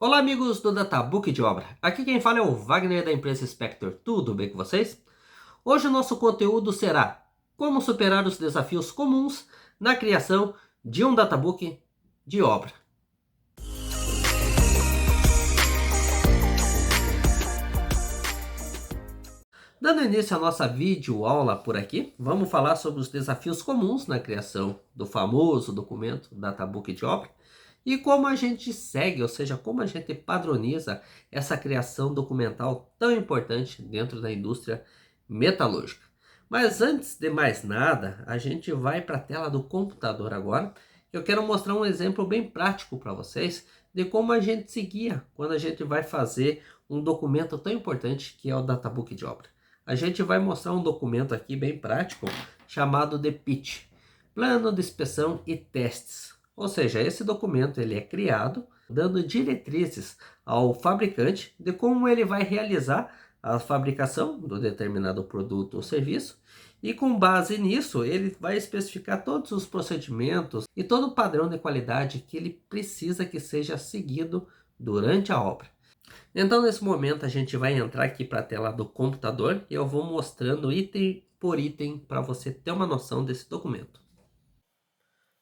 Olá, amigos do Databook de Obra. Aqui quem fala é o Wagner da empresa Spector. Tudo bem com vocês? Hoje o nosso conteúdo será como superar os desafios comuns na criação de um Databook de obra. Dando início à nossa videoaula por aqui, vamos falar sobre os desafios comuns na criação do famoso documento Databook de obra e como a gente segue, ou seja, como a gente padroniza essa criação documental tão importante dentro da indústria metalúrgica. Mas antes de mais nada, a gente vai para a tela do computador agora. Eu quero mostrar um exemplo bem prático para vocês de como a gente seguia quando a gente vai fazer um documento tão importante que é o Databook de obra. A gente vai mostrar um documento aqui bem prático chamado de PIT, Plano de Inspeção e Testes. Ou seja, esse documento ele é criado dando diretrizes ao fabricante de como ele vai realizar a fabricação do determinado produto ou serviço, e com base nisso ele vai especificar todos os procedimentos e todo o padrão de qualidade que ele precisa que seja seguido durante a obra. Então, nesse momento, a gente vai entrar aqui para a tela do computador e eu vou mostrando item por item para você ter uma noção desse documento.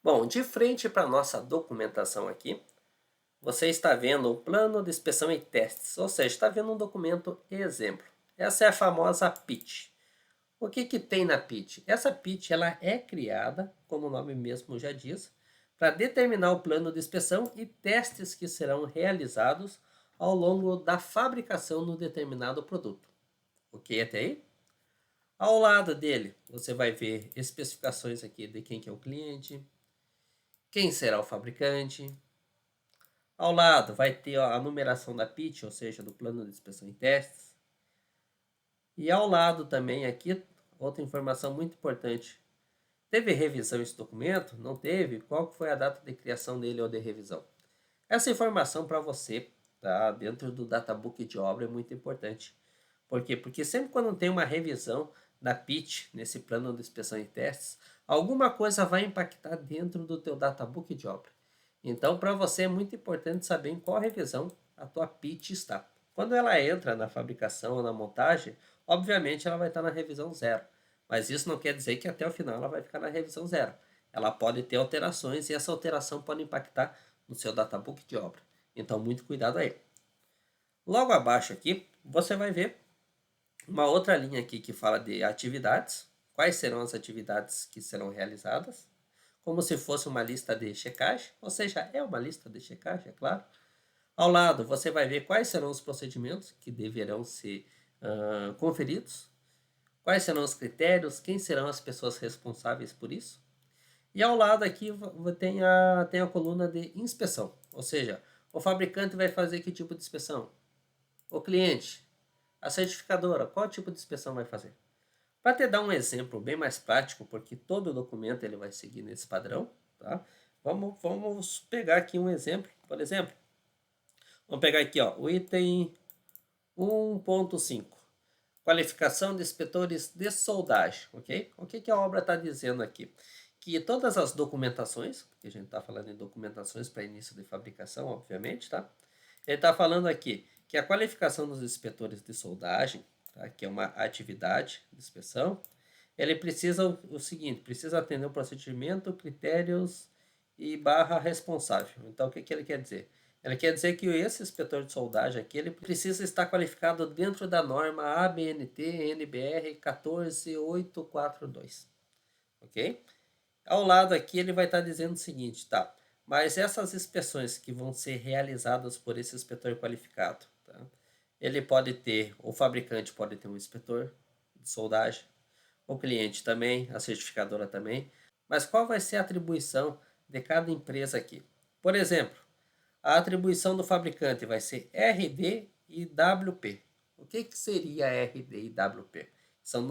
Bom, de frente para a nossa documentação aqui, você está vendo o plano de inspeção e testes, ou seja, está vendo um documento exemplo. Essa é a famosa PIT. O que tem na PIT? Essa PIT ela é criada, como o nome mesmo já diz, para determinar o plano de inspeção e testes que serão realizados ao longo da fabricação do determinado produto. Ok até aí? Ao lado dele, você vai ver especificações aqui de quem que é o cliente, quem será o fabricante. Ao lado vai ter a numeração da PIT, ou seja, do plano de inspeção e testes. E ao lado também aqui, outra informação muito importante. Teve revisão esse documento? Não teve? Qual foi a data de criação dele ou de revisão? Essa informação para você, tá, dentro do Databook de obra é muito importante. Por quê? Porque sempre quando tem uma revisão da PIT, nesse plano de inspeção e testes, alguma coisa vai impactar dentro do teu Databook de obra. Então, para você é muito importante saber em qual revisão a tua PIT está. Quando ela entra na fabricação ou na montagem, obviamente ela vai estar na revisão 0. Mas isso não quer dizer que até o final ela vai ficar na revisão 0. Ela pode ter alterações e essa alteração pode impactar no seu Databook de obra. Então, muito cuidado aí. Logo abaixo aqui, você vai ver uma outra linha aqui que fala de atividades. Quais serão as atividades que serão realizadas? Como se fosse uma lista de checagem, ou seja, é uma lista de checagem, é claro. Ao lado, você vai ver quais serão os procedimentos que deverão ser conferidos, quais serão os critérios, quem serão as pessoas responsáveis por isso. E ao lado aqui tem a coluna de inspeção, ou seja, o fabricante vai fazer que tipo de inspeção? O cliente, a certificadora, qual tipo de inspeção vai fazer? Para te dar um exemplo bem mais prático, porque todo documento ele vai seguir nesse padrão, tá? Vamos pegar aqui um exemplo, por exemplo. Vamos pegar aqui, ó, o item 1.5, qualificação de inspetores de soldagem, ok? O que a obra está dizendo aqui? Que todas as documentações, porque a gente está falando em documentações para início de fabricação, obviamente, tá? Ele está falando aqui que a qualificação dos inspetores de soldagem, tá, que é uma atividade de inspeção, ele precisa o seguinte, precisa atender o procedimento, critérios e barra responsável. Então, o que ele quer dizer? Ele quer dizer que esse inspetor de soldagem aqui, ele precisa estar qualificado dentro da norma ABNT NBR 14842, ok? Ao lado aqui ele vai estar dizendo o seguinte, tá? Mas essas inspeções que vão ser realizadas por esse inspetor qualificado, tá? Ele pode ter, o fabricante pode ter um inspetor de soldagem, o cliente também, a certificadora também. Mas qual vai ser a atribuição de cada empresa aqui? Por exemplo, a atribuição do fabricante vai ser RD e WP. O que seria RD e WP? São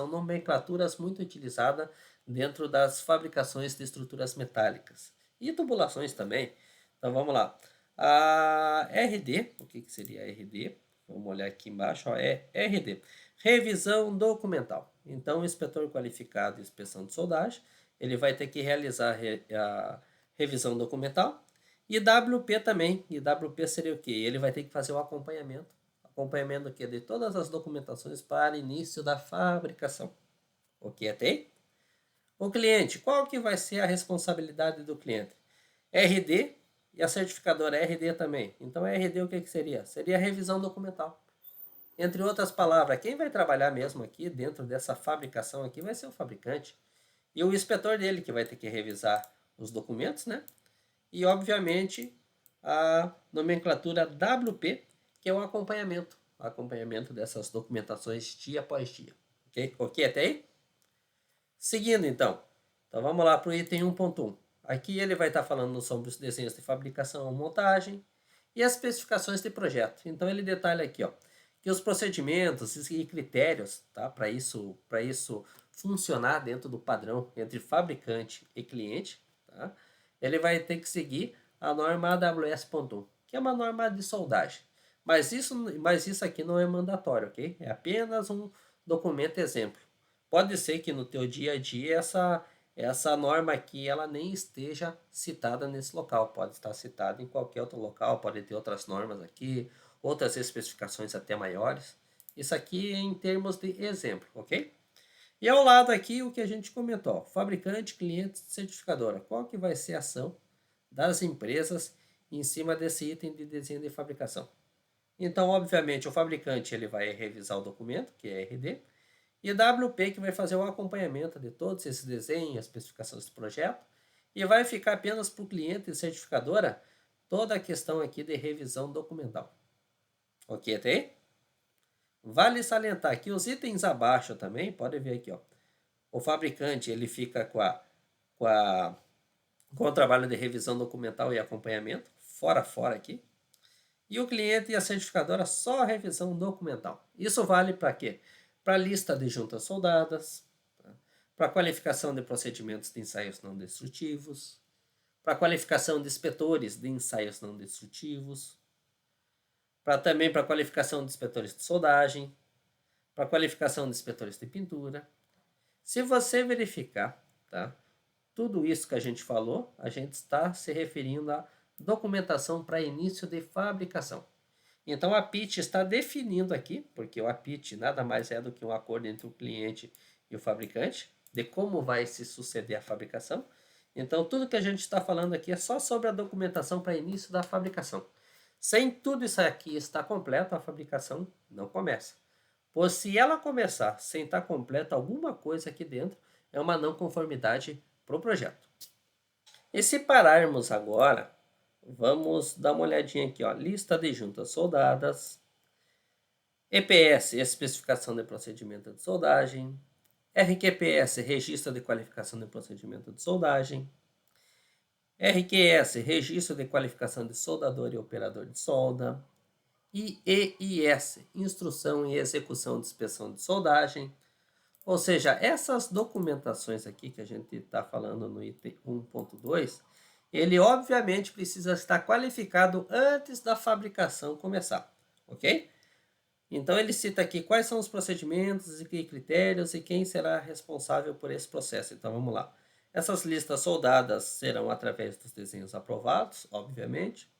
nomenclaturas muito utilizadas dentro das fabricações de estruturas metálicas e tubulações também. Então vamos lá. A RD, o que seria a RD? Vamos olhar aqui embaixo, ó, é RD, revisão documental. Então o inspetor qualificado de inspeção de soldagem, ele vai ter que realizar a revisão documental E WP também. E WP seria o quê? Ele vai ter que fazer o acompanhamento. Acompanhamento do quê? De todas as documentações para início da fabricação. Ok, até? O cliente, qual que vai ser a responsabilidade do cliente? RD e a certificadora RD também. Então, RD o que seria? Seria a revisão documental. Entre outras palavras, quem vai trabalhar mesmo aqui dentro dessa fabricação aqui vai ser o fabricante. E o inspetor dele que vai ter que revisar os documentos, né? E, obviamente, a nomenclatura WP, que é o acompanhamento dessas documentações dia após dia. Ok? Ok até aí? Seguindo, então. Então, vamos lá para o item 1.1. Aqui ele vai estar falando sobre os desenhos de fabricação, montagem e as especificações de projeto. Então, ele detalha aqui, ó, que os procedimentos e critérios, tá, para isso funcionar dentro do padrão entre fabricante e cliente, tá, ele vai ter que seguir a norma AWS.1, que é uma norma de soldagem. Mas isso aqui não é mandatório, ok? É apenas um documento exemplo. Pode ser que no teu dia a dia essa norma aqui ela nem esteja citada nesse local, pode estar citada em qualquer outro local, pode ter outras normas aqui, outras especificações até maiores. Isso aqui é em termos de exemplo, ok? E ao lado aqui o que a gente comentou, fabricante, cliente, certificadora. Qual que vai ser a ação das empresas em cima desse item de desenho de fabricação? Então, obviamente, o fabricante ele vai revisar o documento, que é RD, e WP que vai fazer o acompanhamento de todos esses desenhos, especificações do projeto, e vai ficar apenas para o cliente e certificadora toda a questão aqui de revisão documental. Ok, até aí? Vale salientar que os itens abaixo também, pode ver aqui, ó. O fabricante ele fica com, a, com o trabalho de revisão documental e acompanhamento, fora aqui. E o cliente e a certificadora só a revisão documental. Isso vale para quê? Para a lista de juntas soldadas, tá? Para a qualificação de procedimentos de ensaios não destrutivos, para a qualificação de inspetores de ensaios não destrutivos, também para a qualificação de inspetores de soldagem, para a qualificação de inspetores de pintura. Se você verificar, tá? Tudo isso que a gente falou, a gente está se referindo à documentação para início de fabricação. Então, a PIT está definindo aqui, porque o APIT nada mais é do que um acordo entre o cliente e o fabricante, de como vai se suceder a fabricação. Então, tudo que a gente está falando aqui é só sobre a documentação para início da fabricação. Sem tudo isso aqui estar completo, a fabricação não começa. Pois se ela começar sem estar completa alguma coisa aqui dentro, é uma não conformidade para o projeto. E se pararmos agora, vamos dar uma olhadinha aqui, ó, lista de juntas soldadas, EPS, especificação de procedimento de soldagem, RQPS, registro de qualificação de procedimento de soldagem, RQS, registro de qualificação de soldador e operador de solda, IEIS, instrução e execução de inspeção de soldagem. Ou seja, essas documentações aqui que a gente está falando no item 1.2, ele obviamente precisa estar qualificado antes da fabricação começar, ok? Então ele cita aqui quais são os procedimentos e que critérios e quem será responsável por esse processo. Então vamos lá. Essas listas soldadas serão através dos desenhos aprovados, obviamente.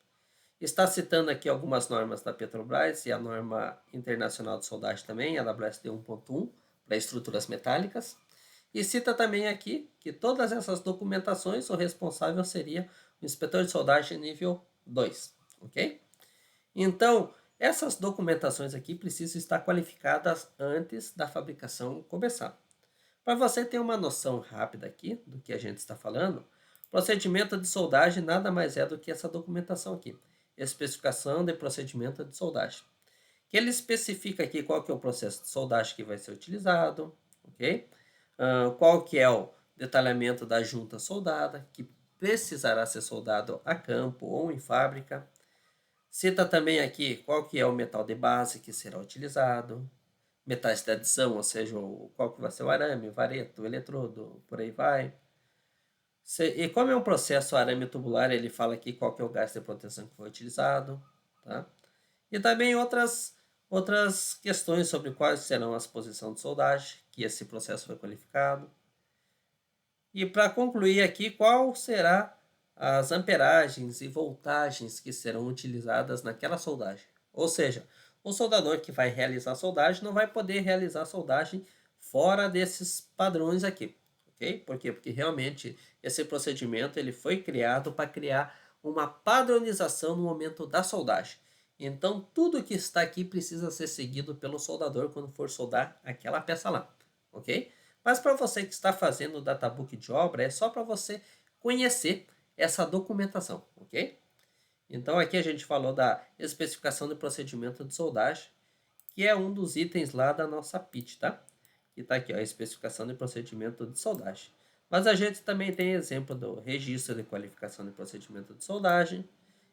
Está citando aqui algumas normas da Petrobras e a norma internacional de soldagem também, a WSD 1.1, para estruturas metálicas. E cita também aqui que todas essas documentações, o responsável seria o inspetor de soldagem nível 2, ok? Então, essas documentações aqui precisam estar qualificadas antes da fabricação começar. Para você ter uma noção rápida aqui do que a gente está falando, procedimento de soldagem nada mais é do que essa documentação aqui. Especificação de procedimento de soldagem. Que ele especifica aqui qual que é o processo de soldagem que vai ser utilizado, ok? Qual que é o detalhamento da junta soldada, que precisará ser soldado a campo ou em fábrica. Cita também aqui qual que é o metal de base que será utilizado, metais de adição, ou seja, qual que vai ser o arame, o vareto, o eletrodo, por aí vai. E como é um processo arame tubular, ele fala aqui qual que é o gás de proteção que foi utilizado, tá? E também outras questões sobre quais serão as posições de soldagem, que esse processo foi qualificado. E para concluir aqui, qual será as amperagens e voltagens que serão utilizadas naquela soldagem. Ou seja, o soldador que vai realizar a soldagem não vai poder realizar a soldagem fora desses padrões aqui, ok? Por quê? Porque realmente esse procedimento ele foi criado para criar uma padronização no momento da soldagem. Então, tudo que está aqui precisa ser seguido pelo soldador quando for soldar aquela peça lá, ok? Mas para você que está fazendo o databook de obra, é só para você conhecer essa documentação, ok? Então aqui a gente falou da especificação do procedimento de soldagem, que é um dos itens lá da nossa PIT, tá? Que está aqui, ó, a especificação de procedimento de soldagem. Mas a gente também tem exemplo do registro de qualificação de procedimento de soldagem,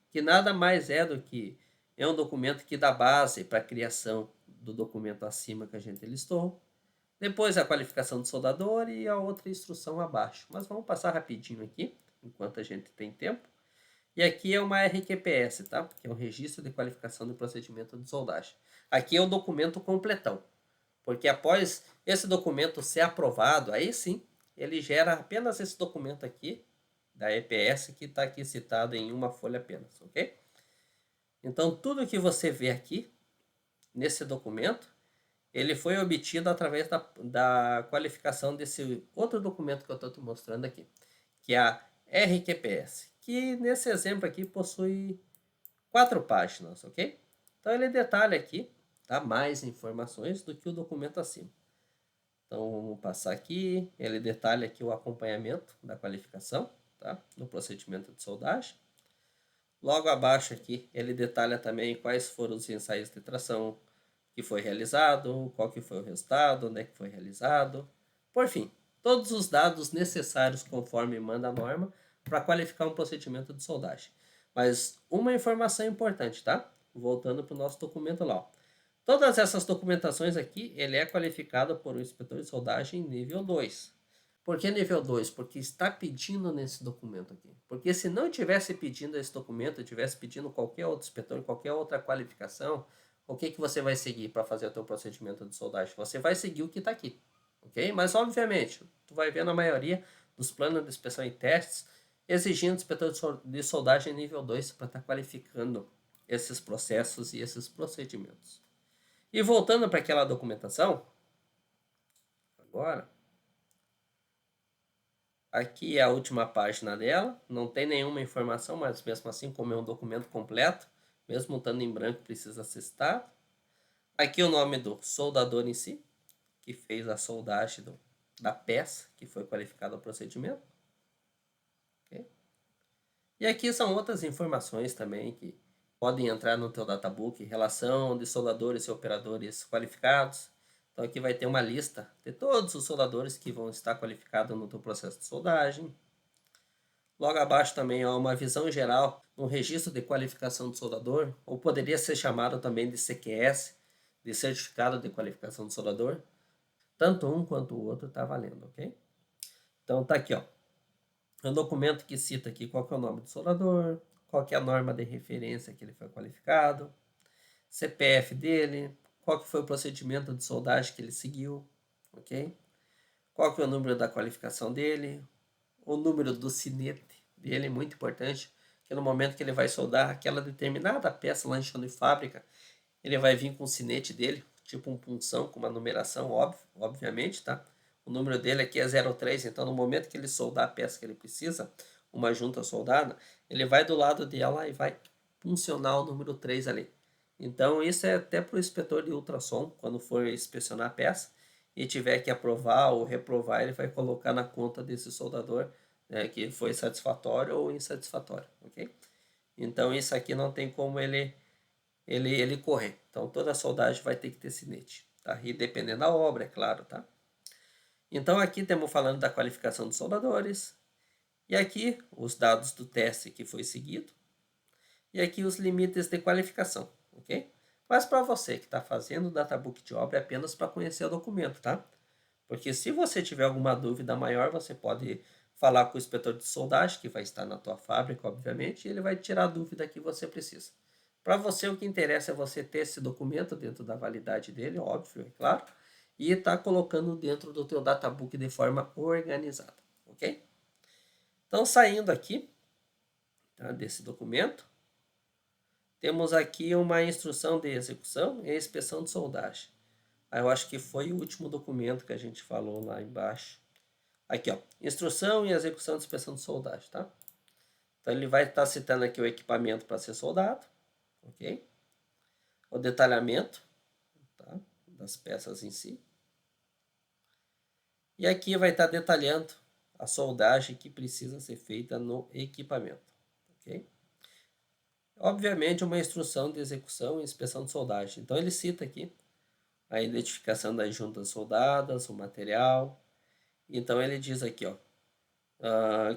que nada mais é do que é um documento que dá base para a criação do documento acima que a gente listou. Depois a qualificação do soldador e a outra instrução abaixo. Mas vamos passar rapidinho aqui, enquanto a gente tem tempo. E aqui é uma RQPS, tá? Que é o Registro de Qualificação do Procedimento de Soldagem. Aqui é o documento completão. Porque após esse documento ser aprovado, aí sim, ele gera apenas esse documento aqui, da EPS, que está aqui citado em uma folha apenas, ok? Então, tudo que você vê aqui, nesse documento, ele foi obtido através da qualificação desse outro documento que eu estou te mostrando aqui, que é a RQPS, que nesse exemplo aqui possui 4 páginas, ok? Então ele detalha aqui, tá, mais informações do que o documento acima. Então vamos passar aqui, ele detalha aqui o acompanhamento da qualificação, tá, no procedimento de soldagem. Logo abaixo aqui ele detalha também quais foram os ensaios de tração que foi realizado, qual que foi o resultado, onde é que foi realizado. Por fim, todos os dados necessários conforme manda a norma para qualificar um procedimento de soldagem. Mas uma informação importante, tá? Voltando para o nosso documento lá. Ó. Todas essas documentações aqui, ele é qualificado por um inspetor de soldagem nível 2. Por que nível 2? Porque está pedindo nesse documento aqui. Porque se não tivesse pedindo esse documento, tivesse pedindo qualquer outro inspetor, qualquer outra qualificação, o que você vai seguir para fazer o teu procedimento de soldagem? Você vai seguir o que está aqui, ok? Mas, obviamente, tu vai ver na maioria dos planos de inspeção e testes exigindo inspetor de soldagem nível 2 para estar qualificando esses processos e esses procedimentos. E voltando para aquela documentação, agora, aqui é a última página dela, não tem nenhuma informação, mas mesmo assim, como é um documento completo, mesmo estando em branco, precisa ser citado. Aqui o nome do soldador em si, que fez a soldagem da peça, que foi qualificada ao procedimento. Okay? E aqui são outras informações também que podem entrar no teu databook, relação de soldadores e operadores qualificados. Então aqui vai ter uma lista de todos os soldadores que vão estar qualificados no teu processo de soldagem. Logo abaixo também há uma visão geral no registro de qualificação do soldador, ou poderia ser chamado também de CQS, de Certificado de Qualificação do Soldador. Tanto um quanto o outro está valendo, ok? Então tá aqui, ó. É um documento que cita aqui qual que é o nome do soldador, qual que é a norma de referência que ele foi qualificado, CPF dele, qual que foi o procedimento de soldagem que ele seguiu, ok? Qual que é o número da qualificação dele, o número do sinete dele, muito importante, que no momento que ele vai soldar aquela determinada peça lá em chão de fábrica, ele vai vir com o sinete dele, tipo um punção com uma numeração, obviamente, tá? O número dele aqui é 03, então no momento que ele soldar a peça que ele precisa, uma junta soldada, ele vai do lado dela e vai puncionar o número 3 ali. Então isso é até para o inspetor de ultrassom, quando for inspecionar a peça, e tiver que aprovar ou reprovar, ele vai colocar na conta desse soldador, né, que foi satisfatório ou insatisfatório, ok? Então isso aqui não tem como ele correr. Então toda a soldagem vai ter que ter sinete, tá? E dependendo da obra, é claro, tá? Então aqui estamos falando da qualificação dos soldadores, e aqui os dados do teste que foi seguido, e aqui os limites de qualificação, ok? Mas para você que está fazendo o databook de obra é apenas para conhecer o documento, tá? Porque se você tiver alguma dúvida maior, você pode falar com o inspetor de soldagem, que vai estar na tua fábrica, obviamente, e ele vai tirar a dúvida que você precisa. Para você, o que interessa é você ter esse documento dentro da validade dele, óbvio, é claro, e estar colocando dentro do teu databook de forma organizada, ok? Então, saindo aqui, tá, desse documento. Temos aqui uma instrução de execução e inspeção de soldagem. Eu acho que foi o último documento que a gente falou lá embaixo. Aqui, ó, instrução e execução de inspeção de soldagem, tá? Então ele vai estar citando aqui o equipamento para ser soldado, ok? O detalhamento, tá, das peças em si. E aqui vai estar detalhando a soldagem que precisa ser feita no equipamento, ok? Obviamente uma instrução de execução e inspeção de soldagem. Então ele cita aqui a identificação das juntas soldadas, o material. Então ele diz aqui, ó,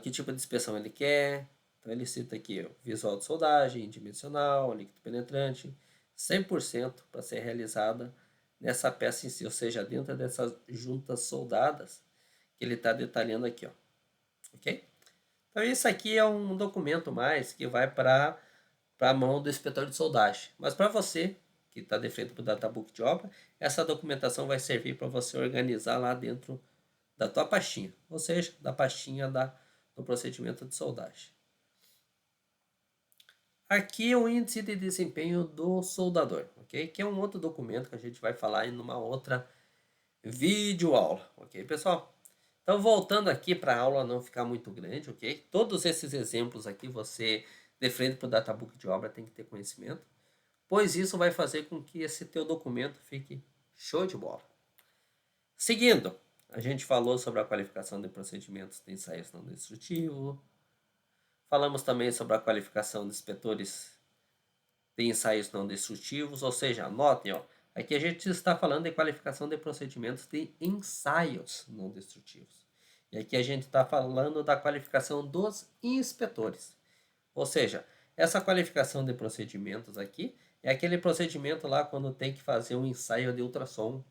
que tipo de inspeção ele quer. Então ele cita aqui ó, visual de soldagem, dimensional, líquido penetrante, 100% para ser realizada nessa peça em si, ou seja, dentro dessas juntas soldadas que ele está detalhando aqui, ó, ok? Então isso aqui é um documento mais que vai para a mão do inspetor de soldagem. Mas para você que está de frente para o databook de obra, essa documentação vai servir para você organizar lá dentro da tua pastinha, ou seja, da pastinha do procedimento de soldagem. Aqui é o índice de desempenho do soldador, ok? Que é um outro documento que a gente vai falar em uma outra videoaula, ok, pessoal? Então, voltando aqui para a aula não ficar muito grande, ok? Todos esses exemplos aqui você, de frente para o databook de obra, tem que ter conhecimento, pois isso vai fazer com que esse teu documento fique show de bola. Seguindo, a gente falou sobre a qualificação de procedimentos de ensaios não destrutivos. Falamos também sobre a qualificação de inspetores de ensaios não destrutivos, ou seja, anotem, ó, aqui a gente está falando de qualificação de procedimentos de ensaios não destrutivos. E aqui a gente está falando da qualificação dos inspetores. Ou seja, essa qualificação de procedimentos aqui é aquele procedimento lá quando tem que fazer um ensaio de ultrassom,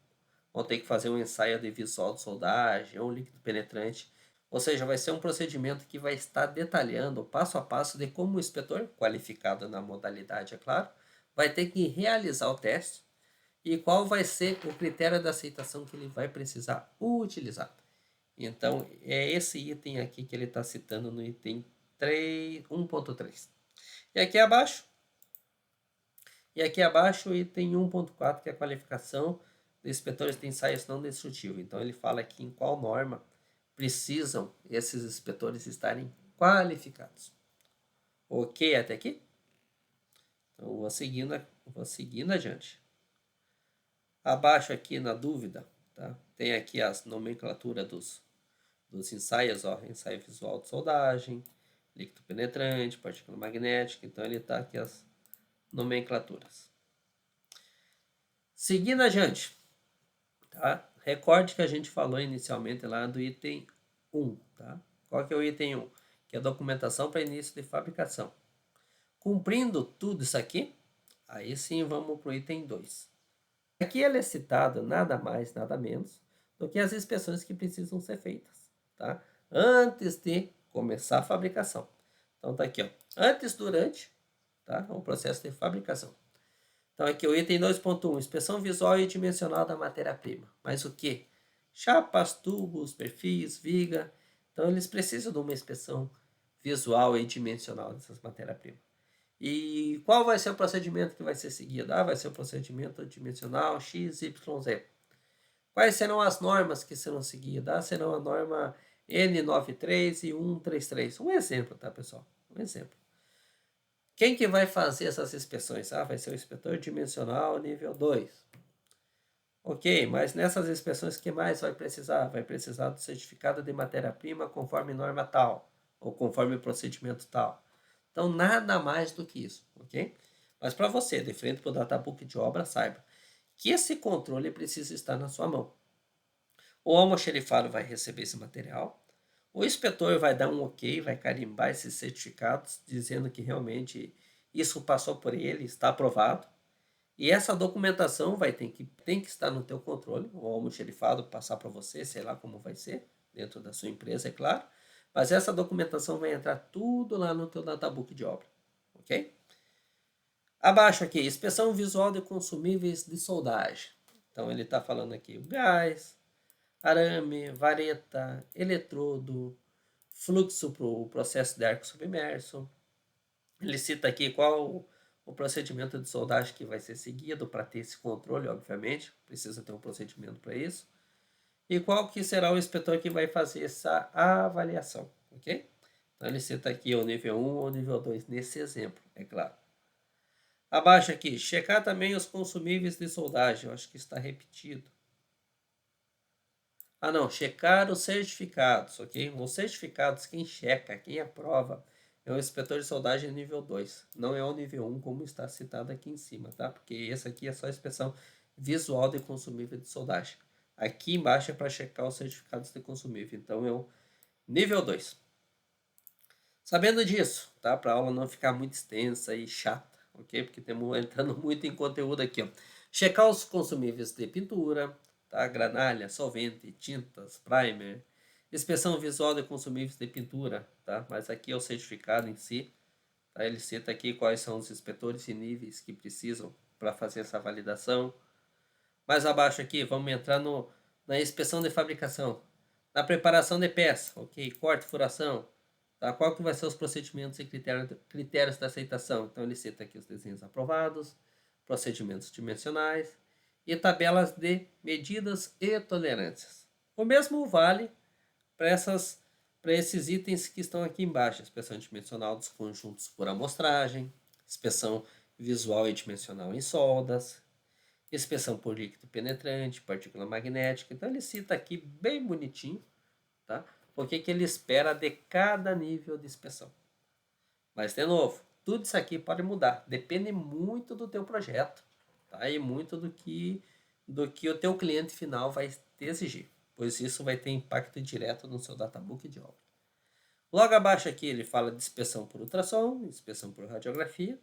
ou tem que fazer um ensaio de visual de soldagem, ou líquido penetrante. Ou seja, vai ser um procedimento que vai estar detalhando o passo a passo de como o inspetor, qualificado na modalidade, é claro, vai ter que realizar o teste e qual vai ser o critério de aceitação que ele vai precisar utilizar. Então, é esse item aqui que ele está citando no item 1.3. E aqui abaixo o item 1.4, que é a qualificação de inspetores de ensaios não destrutivos. Então, ele fala aqui em qual norma precisam esses inspetores estarem qualificados. Ok até aqui? Então, vou seguindo adiante. Abaixo aqui na dúvida, tá? Tem aqui as nomenclaturas dos ensaios, ó, ensaio visual de soldagem, líquido penetrante, partícula magnética. Então, ele está aqui as nomenclaturas. Seguindo adiante, tá? Recorde que a gente falou inicialmente lá do item 1, tá? Qual que é o item 1? Que é a documentação para início de fabricação. Cumprindo tudo isso aqui, aí sim vamos para o item 2. Aqui ele é citado nada mais, nada menos do que as inspeções que precisam ser feitas, tá? Antes de começar a fabricação. Então tá aqui, ó. Antes, durante, tá? O processo de fabricação. Então aqui o item 2.1, inspeção visual e dimensional da matéria-prima. Mas o que? Chapas, tubos, perfis, viga. Então eles precisam de uma inspeção visual e dimensional dessas matérias-primas. E qual vai ser o procedimento que vai ser seguido? Vai ser o procedimento dimensional X, Y, Z. Quais serão as normas que serão seguidas? Serão a norma N93 e 133. Um exemplo, tá, pessoal? Um exemplo. Quem que vai fazer essas inspeções? Vai ser o inspetor dimensional nível 2. Ok, mas nessas inspeções, o que mais vai precisar? Vai precisar do certificado de matéria-prima conforme norma tal, ou conforme procedimento tal. Então, nada mais do que isso, ok? Mas para você, de frente para o databook de obra, saiba que esse controle precisa estar na sua mão. O almoxerifado vai receber esse material, o inspetor vai dar um ok, vai carimbar esses certificados, dizendo que realmente isso passou por ele, está aprovado. E essa documentação tem que estar no teu controle, o almoxerifado passar para você, sei lá como vai ser, dentro da sua empresa, é claro. Mas essa documentação vai entrar tudo lá no teu databook de obra, ok? Abaixo aqui, inspeção visual de consumíveis de soldagem. Então ele está falando aqui o gás, arame, vareta, eletrodo, fluxo para o processo de arco submerso, Ele cita aqui qual o procedimento de soldagem que vai ser seguido para ter esse controle, obviamente, precisa ter um procedimento para isso. E qual que será o inspetor que vai fazer essa avaliação, ok? Então ele cita aqui o nível 1 ou nível 2 nesse exemplo, é claro. Abaixo aqui, checar também os consumíveis de soldagem, eu acho que está repetido. Ah não, checar os certificados, ok? Os certificados, quem checa, quem aprova, é o inspetor de soldagem nível 2, não é o nível 1 como está citado aqui em cima, tá? Porque esse aqui é só a inspeção visual de consumível de soldagem. Aqui embaixo é para checar os certificados de consumível, então é o nível 2. Sabendo disso, tá? Para a aula não ficar muito extensa e chata, ok? Porque estamos entrando muito em conteúdo aqui, ó. Checar os consumíveis de pintura, tá? Granalha, solvente, tintas, primer, inspeção visual de consumíveis de pintura, tá? Mas aqui é o certificado em si, tá? Ele cita aqui quais são os inspetores e níveis que precisam para fazer essa validação. Mais abaixo aqui, vamos entrar na inspeção de fabricação, na preparação de peça, ok? Corte, furação, tá? Qual que vai ser os procedimentos e critérios da aceitação? Então ele cita aqui os desenhos aprovados, procedimentos dimensionais e tabelas de medidas e tolerâncias. O mesmo vale para esses itens que estão aqui embaixo, inspeção dimensional dos conjuntos por amostragem, inspeção visual e dimensional em soldas, inspeção por líquido penetrante, partícula magnética. Então ele cita aqui bem bonitinho, tá? O que ele espera de cada nível de inspeção. Mas de novo, tudo isso aqui pode mudar, depende muito do teu projeto, tá? E muito do que o teu cliente final vai te exigir, pois isso vai ter impacto direto no seu databook de obra. Logo abaixo aqui ele fala de inspeção por ultrassom, inspeção por radiografia.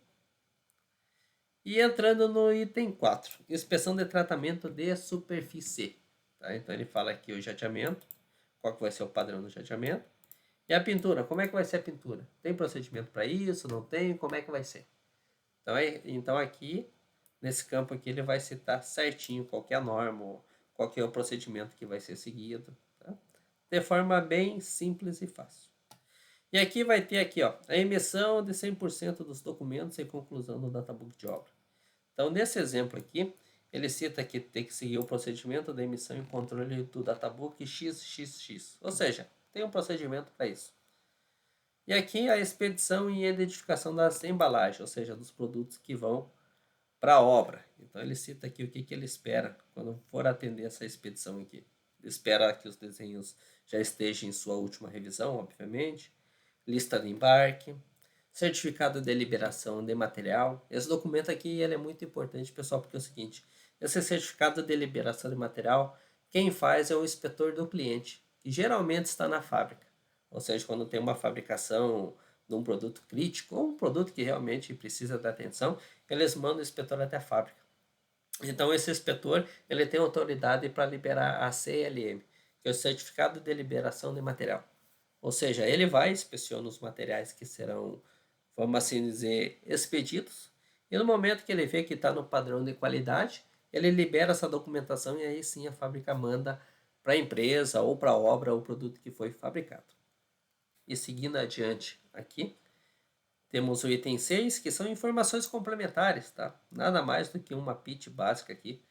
E entrando no item 4, inspeção de tratamento de superfície. Tá? Então ele fala aqui o jateamento, qual que vai ser o padrão do jateamento. E a pintura, como é que vai ser a pintura? Tem procedimento para isso? Não tem? Como é que vai ser? Então aqui, nesse campo aqui, ele vai citar certinho qual que é a norma, qual que é o procedimento que vai ser seguido. Tá? De forma bem simples e fácil. E aqui vai ter aqui, ó, a emissão de 100% dos documentos e conclusão do databook de obra. Então, nesse exemplo aqui, ele cita que tem que seguir o procedimento da emissão e controle do databook XXX. Ou seja, tem um procedimento para isso. E aqui a expedição e identificação das embalagens, ou seja, dos produtos que vão para a obra. Então, ele cita aqui o que ele espera quando for atender essa expedição aqui. Ele espera que os desenhos já estejam em sua última revisão, obviamente. Lista de embarque, certificado de liberação de material. Esse documento aqui ele é muito importante, pessoal, porque é o seguinte, esse certificado de liberação de material, quem faz é o inspetor do cliente, que geralmente está na fábrica. Ou seja, quando tem uma fabricação de um produto crítico, ou um produto que realmente precisa da atenção, eles mandam o inspetor até a fábrica. Então, esse inspetor ele tem autoridade para liberar a CLM, que é o Certificado de Liberação de Material. Ou seja, ele vai inspeciona os materiais que serão, vamos assim dizer, expedidos, e no momento que ele vê que está no padrão de qualidade, ele libera essa documentação e aí sim a fábrica manda para a empresa ou para a obra o produto que foi fabricado. E seguindo adiante aqui, temos o item 6, que são informações complementares, tá? Nada mais do que uma pitch básica aqui,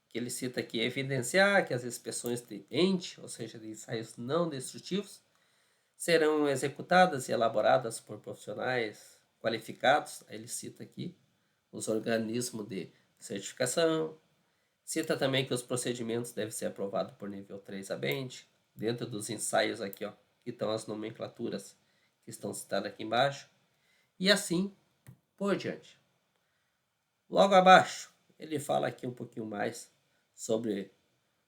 que ele cita aqui, evidenciar que as inspeções de ente, ou seja, de ensaios não destrutivos, serão executadas e elaboradas por profissionais qualificados. Ele cita aqui os organismos de certificação. Cita também que os procedimentos devem ser aprovados por nível 3 abente. Dentro dos ensaios aqui, ó, que estão as nomenclaturas que estão citadas aqui embaixo. E assim por diante. Logo abaixo, ele fala aqui um pouquinho mais sobre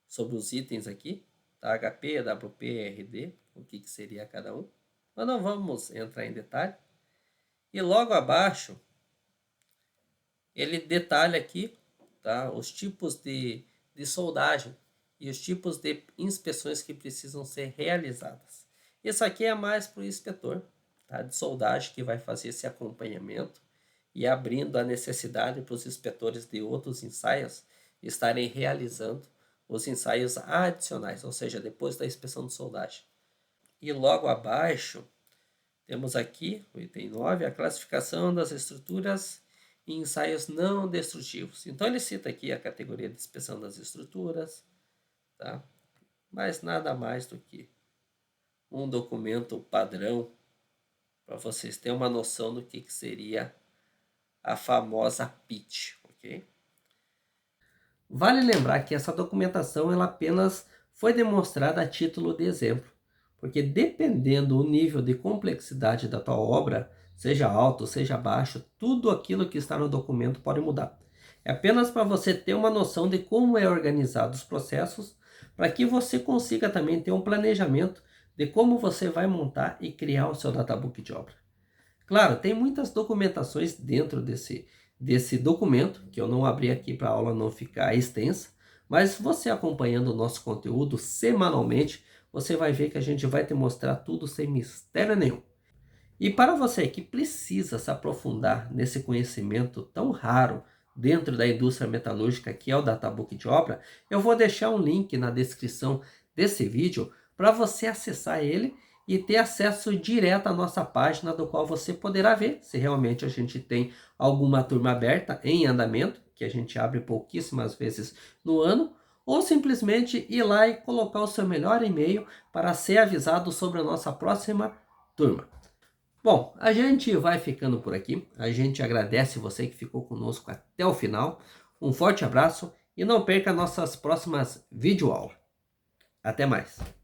os itens aqui, tá? HP, WP, RD, o que seria cada um. Mas não vamos entrar em detalhe. E logo abaixo, ele detalha aqui, tá? Os tipos de soldagem e os tipos de inspeções que precisam ser realizadas. Isso aqui é mais para o inspetor, tá? De soldagem que vai fazer esse acompanhamento e abrindo a necessidade para os inspetores de outros ensaios estarem realizando os ensaios adicionais, ou seja, depois da inspeção de soldagem. E logo abaixo, Temos aqui o item 9, a classificação das estruturas e ensaios não destrutivos. Então ele cita aqui a categoria de inspeção das estruturas, tá? Mas nada mais do que um documento padrão para vocês terem uma noção do que seria a famosa PIT, ok? Vale lembrar que essa documentação ela apenas foi demonstrada a título de exemplo, porque dependendo do nível de complexidade da tua obra, seja alto, seja baixo, tudo aquilo que está no documento pode mudar. É apenas para você ter uma noção de como é organizado os processos, para que você consiga também ter um planejamento de como você vai montar e criar o seu databook de obra. Claro, tem muitas documentações dentro desse documento, que eu não abri aqui para a aula não ficar extensa, mas você acompanhando o nosso conteúdo semanalmente, você vai ver que a gente vai te mostrar tudo sem mistério nenhum. E para você que precisa se aprofundar nesse conhecimento tão raro dentro da indústria metalúrgica que é o databook de obra, eu vou deixar um link na descrição desse vídeo para você acessar ele e ter acesso direto à nossa página, do qual você poderá ver se realmente a gente tem alguma turma aberta em andamento, que a gente abre pouquíssimas vezes no ano, ou simplesmente ir lá e colocar o seu melhor e-mail para ser avisado sobre a nossa próxima turma. Bom, a gente vai ficando por aqui. A gente agradece você que ficou conosco até o final. Um forte abraço e não perca nossas próximas videoaulas. Até mais!